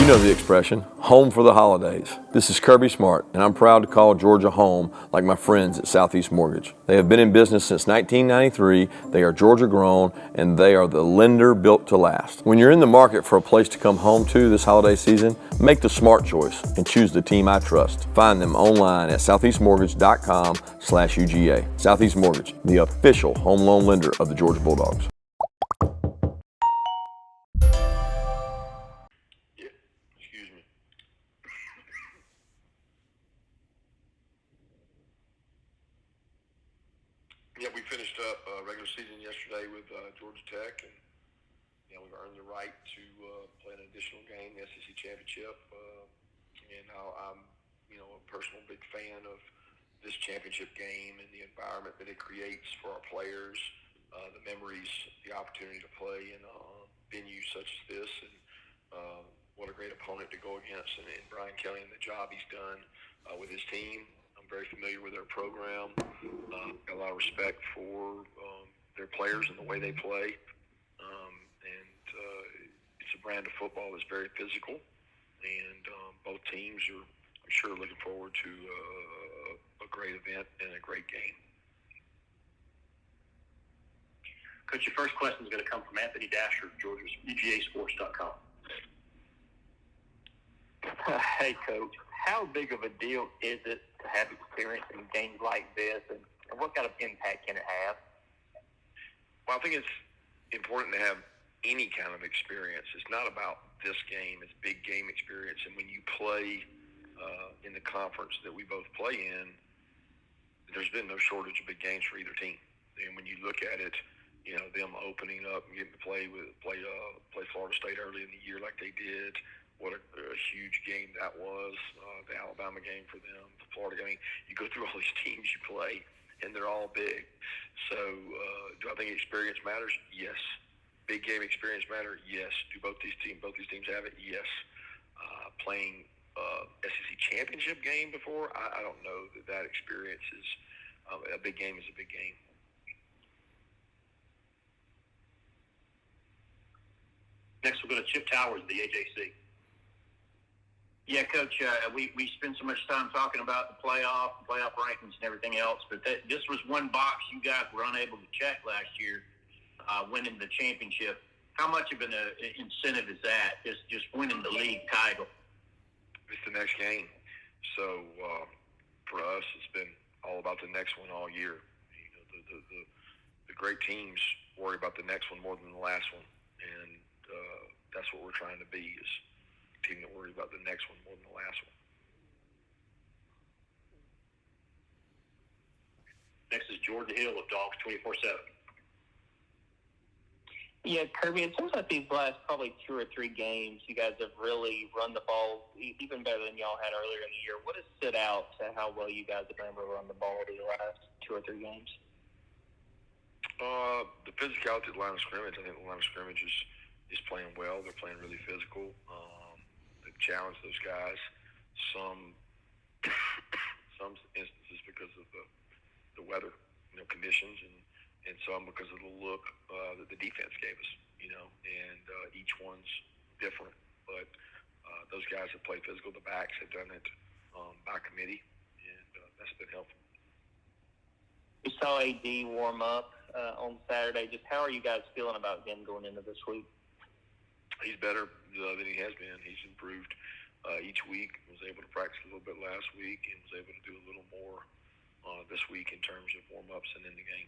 know the expression, home for the holidays. This is Kirby Smart, and I'm proud to call Georgia home like my friends at Southeast Mortgage. They have been in business since 1993, they are Georgia grown, and they are the lender built to last. When you're in the market for a place to come home to this holiday season, make the smart choice and choose the team I trust. Find them online at southeastmortgage.com/UGA. Southeast Mortgage, the official home loan lender of the Georgia Bulldogs. Yeah, we finished up regular season yesterday with Georgia Tech, and we've earned the right to play an additional game, the SEC championship. And I'm, a personal big fan of this championship game and the environment that it creates for our players, the memories, the opportunity to play in a venue such as this, and what a great opponent to go against. And Brian Kelly and the job he's done with his team. I'm very familiar with their program. Got a lot of respect for their players and the way they play. It's a brand of football that's very physical. And both teams are, I'm sure, looking forward to a great event and a great game. Coach, your first question is going to come from Anthony Dasher of Georgia's UGAsports.com. Hey, Coach, how big of a deal is it to have experience in games like this, and what kind of impact can it have? Well, I think it's important to have any kind of experience. It's not about this game. It's big game experience. And when you play in the conference that we both play in, there's been no shortage of big games for either team. And when you look at it, them opening up and getting to play Florida State early in the year like they did, what a huge game that was, the Alabama game for them, the Florida game. You go through all these teams you play, and they're all big. So do I think experience matters? Yes. Big game experience matter? Yes. Do both these teams have it? Yes. Playing SEC championship game before, I don't know that experience is a big game is a big game. Next, we'll go to Chip Towers of the AJC. Yeah, Coach, we spend so much time talking about the playoff rankings and everything else, but this was one box you guys were unable to check last year, winning the championship. How much of an incentive is that, just winning the league title? It's the next game. So for us, it's been all about the next one all year. The great teams worry about the next one more than the last one, and that's what we're trying to be, is a team that worries about the next one more than the last one. Next is Jordan Hill of Dogs 24/7. Yeah, Kirby, it seems like these last probably 2 or 3 games, you guys have really run the ball even better than y'all had earlier in the year. What has stood out to how well you guys have been able to run the ball over the last 2 or 3 games? The physicality of the line of scrimmage. I think the line of scrimmage is playing well. They're playing really physical. They've challenged those guys. Some instances because of the weather, conditions, and some because of the look that the defense gave us, and each one's different. But those guys have played physical. The backs have done it by committee, and that's been helpful. We saw AD warm up on Saturday. Just how are you guys feeling about him going into this week? He's better than he has been. He's improved each week. Was able to practice a little bit last week, and was able to do a little more this week in terms of warm-ups and in the game.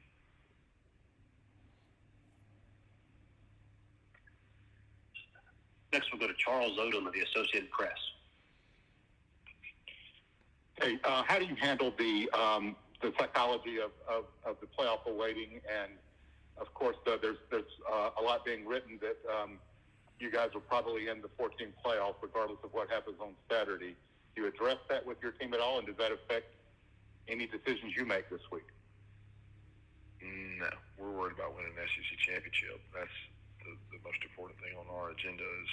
Next, we'll go to Charles Odom of the Associated Press. Hey, how do you handle the psychology of the playoff awaiting? And of course, there's a lot being written that you guys are probably in the 14 playoff regardless of what happens on Saturday. Do you address that with your team at all, and does that affect any decisions you make this week? No, we're worried about winning the SEC championship. That's the most important thing on our agenda, is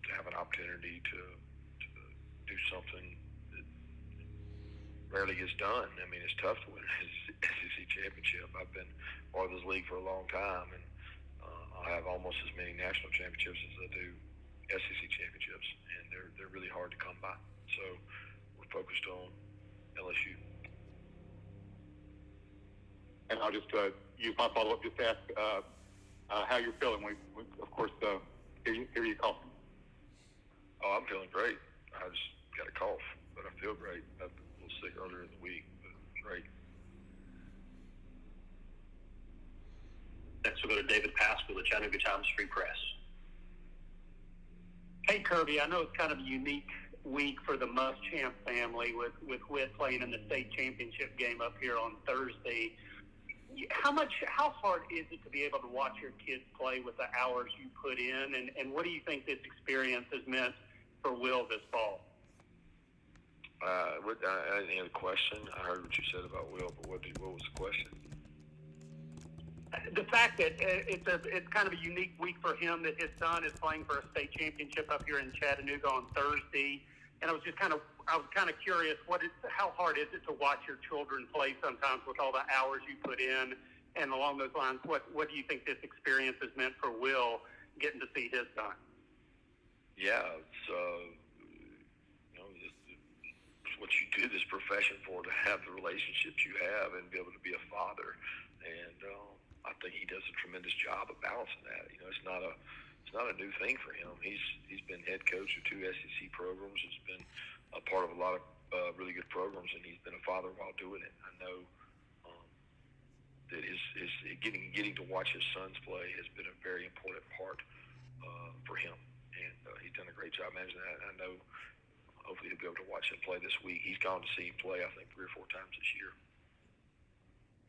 to have an opportunity to do something that rarely gets done. I mean, it's tough to win an SEC championship. I've been part of this league for a long time, and I have almost as many national championships as I do SEC championships, and they're really hard to come by. So we're focused on LSU. And I'll just use my follow-up just to ask how you're feeling. We of course, hear you coughing. Oh, I'm feeling great. I just got a cough, but I feel great. I was a little sick earlier in the week, but great. Next, we'll go to David Pascal with the Chattanooga Times Free Press. Hey, Kirby, I know it's kind of a unique week for the Muschamp family with Whit playing in the state championship game up here on Thursday. How hard is it to be able to watch your kids play with the hours you put in, and what do you think this experience has meant for Will this fall? I didn't hear the question. I heard what you said about Will, but what was the question? The fact that it's kind of a unique week for him that his son is playing for a state championship up here in Chattanooga on Thursday, and I was kind of curious, how hard is it to watch your children play sometimes with all the hours you put in, and along those lines, what do you think this experience has meant for Will getting to see his son? Yeah, it's what you do this profession for, to have the relationships you have and be able to be a father, and I think he does a tremendous job of balancing that. It's not a new thing for him. He's been head coach of 2 SEC programs. He's been a part of a lot of really good programs, and he's been a father while doing it. I know that his getting to watch his sons play has been a very important part for him, and he's done a great job managing that. I know hopefully he'll be able to watch him play this week. He's gone to see him play, I think, 3 or 4 times this year.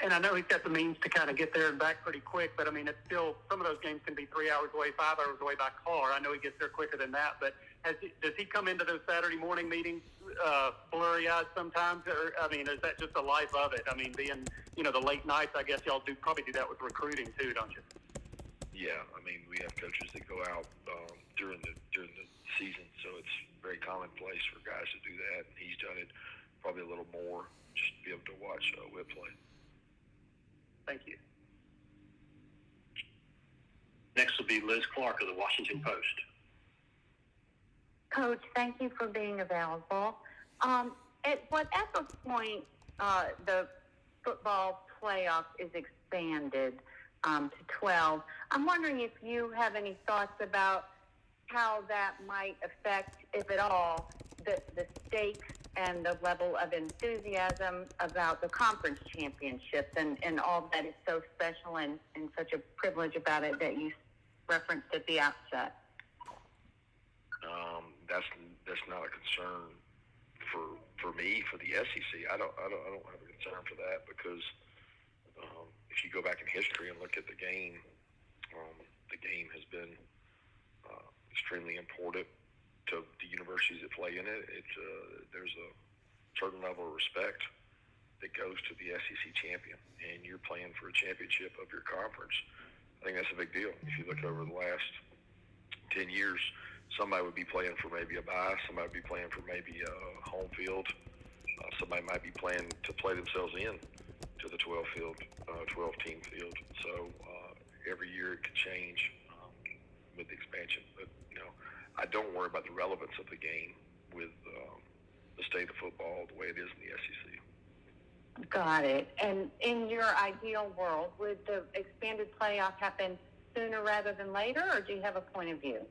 And I know he's got the means to kind of get there and back pretty quick, but I mean, it's still, some of those games can be 3 hours away, 5 hours away by car. I know he gets there quicker than that, but does he come into those Saturday morning meetings blurry-eyed sometimes? Or, I mean, is that just the life of it? I mean, being, the late nights, I guess y'all probably do that with recruiting too, don't you? Yeah, I mean, we have coaches that go out during the season, so it's very commonplace for guys to do that. And he's done it probably a little more just to be able to watch Whit play. Thank you. Next will be Liz Clark of the Washington Post. Coach, thank you for being available. At whatever point the football playoff is expanded to 12, I'm wondering if you have any thoughts about how that might affect, if at all, the stakes and the level of enthusiasm about the conference championships and all that is so special and such a privilege about it that you referenced at the outset. That's not a concern for me, for the SEC. I don't have a concern for that, because if you go back in history and look at the game has been extremely important to the universities that play in it. There's a certain level of respect that goes to the SEC champion, and you're playing for a championship of your conference. I think that's a big deal. If you look over the last 10 years, somebody would be playing for maybe a bye, somebody would be playing for maybe a home field, somebody might be playing to play themselves in to the 12-team field. So every year it could change with the expansion. But, I don't worry about the relevance of the game with the state of football the way it is in the SEC. Got it. And in your ideal world, would the expanded playoff happen sooner rather than later, or do you have a point of view?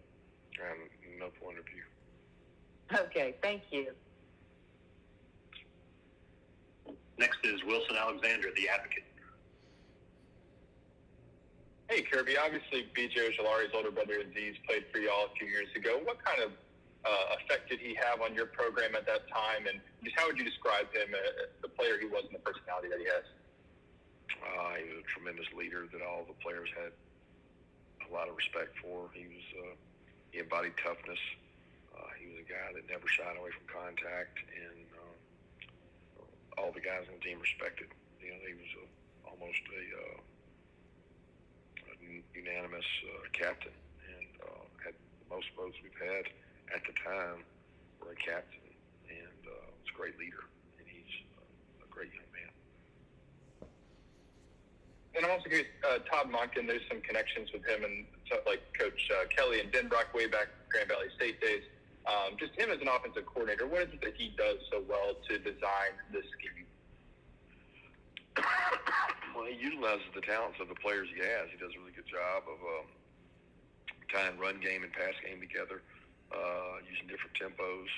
No point of view. Okay, thank you. Next is Wilson Alexander, The Advocate. Hey, Kirby. Obviously, B.J. Ojolari's older brother Aziz played for y'all a few years ago. What kind of effect did he have on your program at that time, and just how would you describe him, the player he was and the personality that he has? He was a tremendous leader that all the players had a lot of respect for. He embodied toughness. He was a guy that never shied away from contact, and all the guys on the team respected. He was almost a unanimous captain, and had the most votes we've had at the time for a captain, and was a great leader, and he's a great young man. And I'm also curious, Todd Monken, there's some connections with him and stuff like Coach Kelly and Denbrock way back Grand Valley State days. Just him as an offensive coordinator, what is it that he does so well to design this scheme? Well, he utilizes the talents of the players he has. He does a really good job of tying run game and pass game together, using different tempos.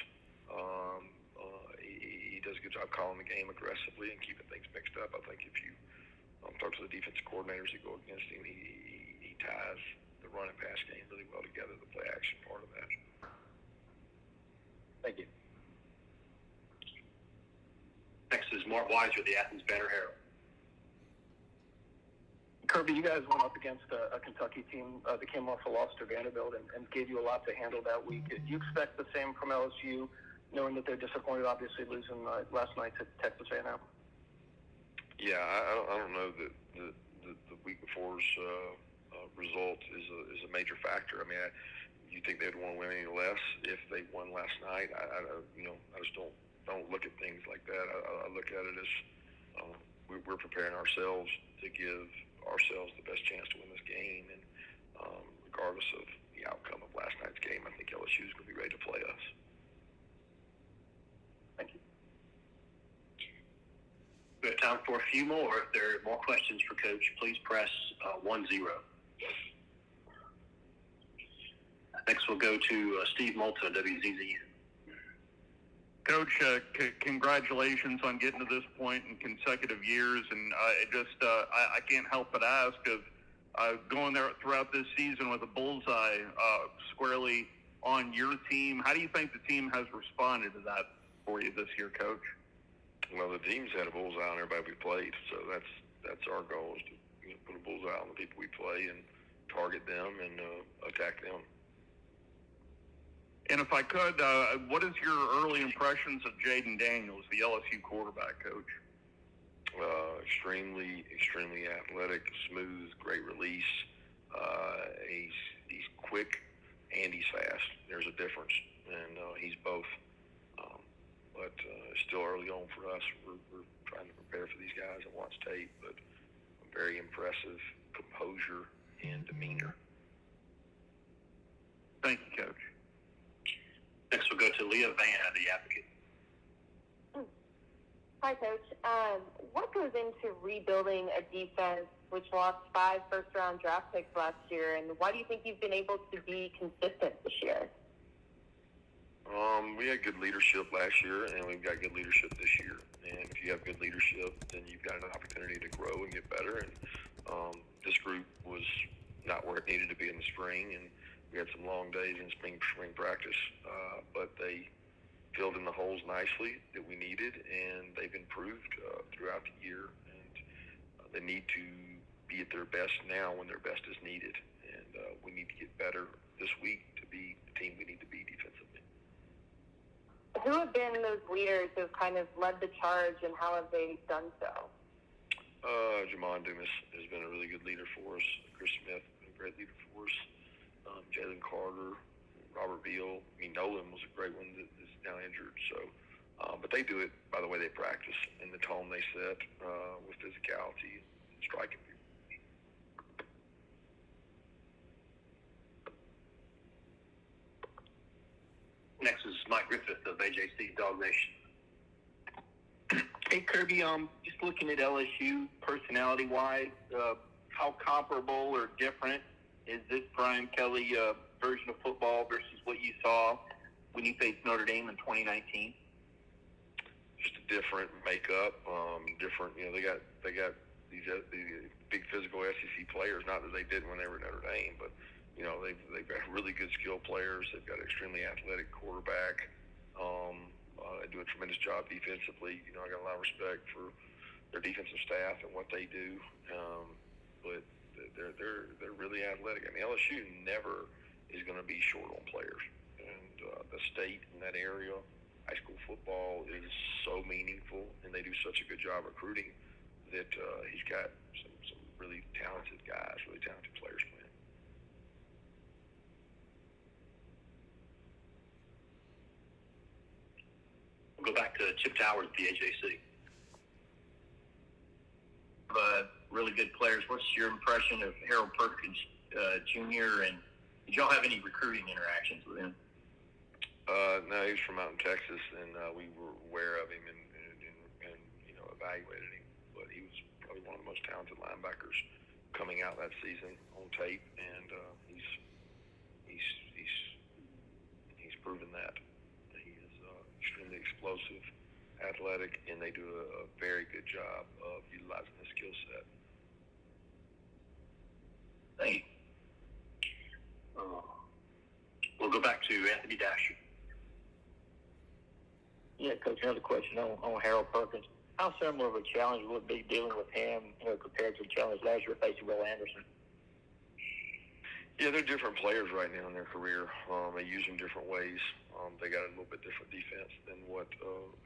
He does a good job calling the game aggressively and keeping things mixed up. I think if you talk to the defensive coordinators that go against him, he ties the run and pass game really well together, the play action part of that. Thank you. Next is Mark Weiser, the Athens Banner Herald. Kirby, you guys went up against a Kentucky team that came off a loss to Vanderbilt and gave you a lot to handle that week. Do you expect the same from LSU, knowing that they're disappointed, obviously, losing last night to Texas A&M? Yeah, I don't know that the week before's result is a major factor. I mean, you think they'd want to win any less if they won last night? I just don't look at things like that. I look at it as we're preparing ourselves to give ourselves the best chance to win this game, and regardless of the outcome of last night's game, I think LSU is going to be ready to play us. Thank you. We have time for a few more. If there are more questions for Coach, please press 1-0. Next, we'll go to Steve Malta, WZZU. Coach, congratulations on getting to this point in consecutive years, and I can't help but ask of going there throughout this season with a bullseye squarely on your team. How do you think the team has responded to that for you this year, Coach? Well, the team's had a bullseye on everybody we played, so that's our goal, is to put a bullseye on the people we play and target them and attack them. And if I could, what is your early impressions of Jaden Daniels, the LSU quarterback, Coach? Extremely athletic, smooth, great release. He's quick and he's fast. There's a difference, and he's both. But it's still early on for us. We're trying to prepare for these guys and watch tape, but very impressive composure and demeanor. Thank you, Coach. Next, we'll go to Leah Vanna, the Advocate. Hi, Coach. What goes into rebuilding a defense which lost 5 first-round draft picks last year, and why do you think you've been able to be consistent this year? We had good leadership last year, and we've got good leadership this year. And if you have good leadership, then you've got an opportunity to grow and get better. And this group was not where it needed to be in the spring, and we had some long days in spring practice, but they filled in the holes nicely that we needed, and they've improved throughout the year. And they need to be at their best now when their best is needed. And we need to get better this week to be the team we need to be defensively. Who have been those leaders who have kind of led the charge, and how have they done so? Jamon Dumas has been a really good leader for us. Chris Smith has been a great leader for us. Jalen Carter, Robert Beal. I mean, Nolan was a great one that is now injured. So, but they do it by the way they practice and the tone they set with physicality and striking people. Next is Mike Griffith of AJC Dog Nation. Hey, Kirby, just looking at LSU personality-wise, how comparable or different is this Brian Kelly version of football versus what you saw when you faced Notre Dame in 2019? Just a different makeup, different. You know, they got these big physical SEC players. Not that they didn't when they were Notre Dame, but you know they've got really good skilled players. They've got an extremely athletic quarterback. They do a tremendous job defensively. You know, I got a lot of respect for their defensive staff and what they do. But they're really athletic. I mean, LSU never is going to be short on players, and the state in that area, high school football is so meaningful, and they do such a good job recruiting that he's got some really talented guys, really talented players playing. We'll go back to Chip Towers at the AJC. A really really good players. What's your impression of Harold Perkins Jr. and did y'all have any recruiting interactions with him? No, he's from out in Texas, and we were aware of him and evaluated him. But he was probably one of the most talented linebackers coming out that season on tape, and he's proven that. He is extremely explosive, athletic, and they do a very good job of utilizing his skill set. Thank you. We'll go back to Anthony Dasher. Yeah, Coach, another question on Harold Perkins. How similar of a challenge will it be dealing with him, compared to the challenge last year facing Will Anderson? Yeah, they're different players right now in their career. They use them different ways. They got a little bit different defense than what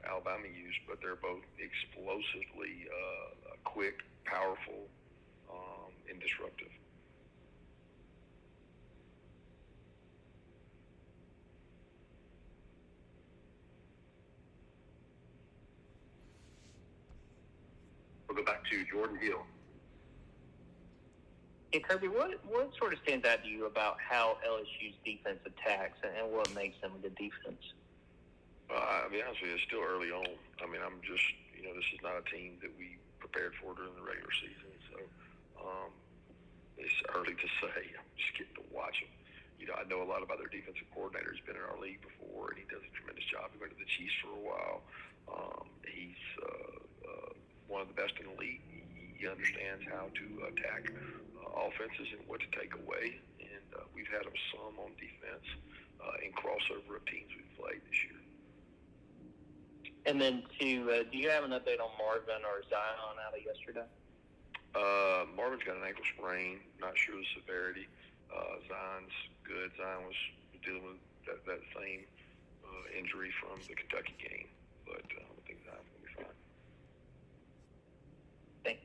Alabama used, but they're both explosively quick, powerful, and disruptive. We'll go back to Jordan Hill. Hey, Kirby, what sort of stands out to you about how LSU's defense attacks and what makes them a good defense? I'll be honest with you, it's still early on. I mean, I'm just, this is not a team that we prepared for during the regular season, so it's early to say. I'm just getting to watch them. I know a lot about their defensive coordinator. He's been in our league before, and he does a tremendous job. He went to the Chiefs for a while. He's one of the best in the league. He understands how to attack offenses and what to take away, and we've had him some on defense in crossover of teams we've played this year. And then, do you have an update on Marvin or Zion out of yesterday? Marvin's got an ankle sprain. Not sure the severity. Zion's good. Zion was dealing with that same injury from the Kentucky game, but I think Zion's going to be fine. Thanks.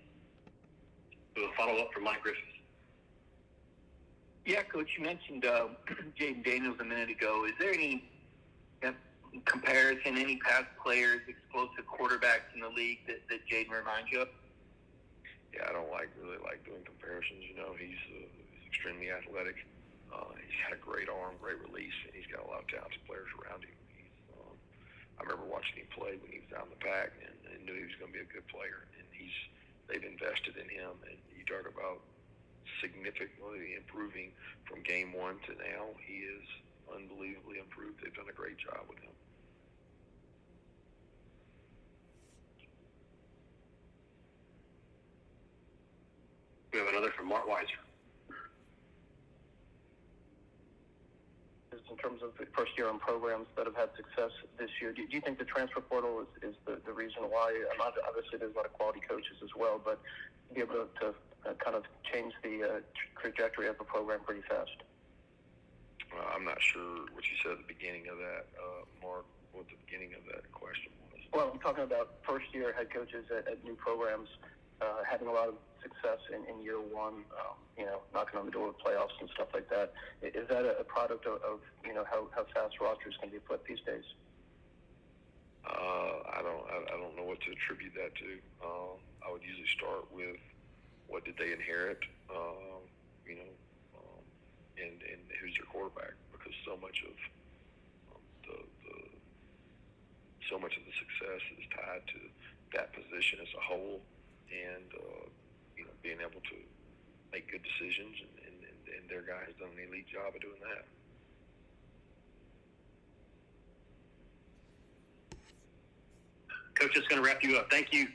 We'll follow up from Mike Griffith. Yeah, Coach, you mentioned Jaden Daniels a minute ago. Is there any comparison, any past players, explosive quarterbacks in the league that Jaden reminds you of? Yeah, I don't really like doing comparisons. He's extremely athletic. He's got a great arm, great release, and he's got a lot of talented players around him. I remember watching him play when he was down the pack, and knew he was going to be a good player. And they've invested in him, and you talk about significantly improving from game one to now. He is unbelievably improved. They've done a great job with him. We have another from Mark Weiser. In terms of first-year programs that have had success this year, do you think the transfer portal is the reason why? Obviously, there's a lot of quality coaches as well, but be able to kind of change the trajectory of a program pretty fast? I'm not sure what you said at the beginning of that, Mark, what the beginning of that question was. Well, I'm talking about first-year head coaches at new programs having a lot of success in year one, knocking on the door of playoffs and stuff like that. Is that a product of how fast rosters can be put these days? I don't know what to attribute that to. I would usually start with what did they inherit, and who's your quarterback, because so much of the success is tied to that position as a whole, and being able to make good decisions, and their guy has done an elite job of doing that. Coach, that's going to wrap you up. Thank you.